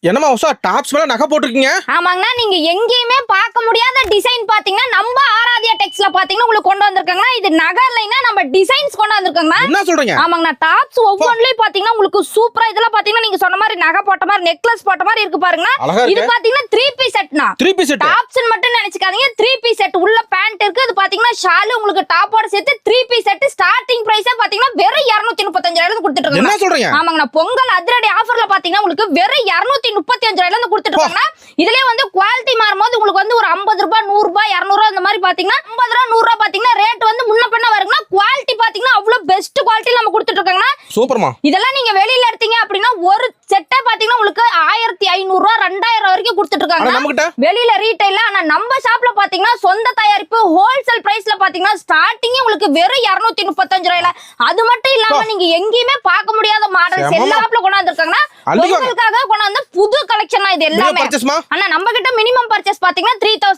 என்னமா உஷா டாப்ஸ் மேல நகை போட்டுருக்கீங்க? ஆமாங்கண்ணா, நீங்க எங்கேயுமே பார்க்க முடியாத டிசைன் பாத்தீங்கன்னா நம்ம ஆராத்யா டெக்ஸ்ல பாத்தீங்கன்னா உங்களுக்கு கொண்டு வந்திருக்காங்க. இது நகர்லைனா நம்ம டிசைன்ஸ் கொண்டு வந்திருக்காங்க. என்ன சொல்றீங்க? ஆமாங்கண்ணா, டாப்ஸ் ஒவ்வொன்லயும் பாத்தீங்கன்னா உங்களுக்கு சூப்பரா இதெல்லாம் பாத்தீங்கன்னா நீங்க சொன்ன மாதிரி நகை போட்ட மாதிரி நெக்லஸ் போட்ட மாதிரி இருக்கு பாருங்க. இது பாத்தீங்கன்னா 3 பீஸ் செட்னா. 3 பீஸ் செட். டாப்ஸ் மட்டும் நினைச்சுக்காதீங்க, 3 பீஸ் செட் உள்ள பேண்ட் இருக்கு. இது பாத்தீங்கன்னா ஷால் உங்களுக்கு டாப்போட சேர்த்து 3 பீஸ் செட் ஸ்டார்டிங் பிரைஸ் பாத்தீங்கன்னா வெறும் 235,000 கொடுத்துட்டு இருக்காங்க. என்ன சொல்றீங்க? ஆமாங்கண்ணா, பொங்கல் அதிரடி ஆஃபர்ல பாத்தீங்கன்னா உங்களுக்கு வெறும் 235,000 கொடுத்துட்டு இருக்காங்க. இதுலயே வந்து குவாலிட்டி மாறும்போது உங்களுக்கு வந்து ஒரு 50 ரூபாய் 100 ரூபாய் 200 ரூபாய் அந்த மாதிரி பாத்தீங்கன்னா 50 ரூபாய் 100 ரூபாய் பாத்தீங்கன்னா ரேட் வந்து முன்ன பின்ன வருங்கன்னா குவாலிட்டி பாத்தீங்கன்னா அவ்வளவு பெஸ்ட் குவாலிட்டில நம்ம கொடுத்துட்டு இருக்காங்க. சூப்பர்மா. இதெல்லாம் நீங்க வெளியில எடுத்தீங்க அப்படின்னா ஒரு செட்டே பாத்தீங்கன்னா உங்களுக்கு 1500 ரூபாய் 2000 வரைக்கும் கொடுத்துட்டு இருக்காங்க வெளியில ரீட்டைல்ல. ஆனா நம்ம ஷாப்ல பாத்தீங்கன்னா சொந்த தயாரிப்பு ஹோல்சேல் பிரைஸ்ல பாத்தீங்கன்னா ஸ்டார்டிங் உங்களுக்கு வெறும் 235 ரூபாயில. அது மட்டும் இல்லாம நீங்க எங்கேயுமே பார்க்க முடியாத மாடல்ஸ் எல்லா ஷாப்ல கொண்டு வந்திருக்காங்க. பொங்கலுக்காக கொண்டு வந்த புது கலெக்ஷன் இது எல்லாமே. ஆனா நம்ம கிட்ட மினிமம் பர்ச்சேஸ் பாத்தீங்கன்னா 3000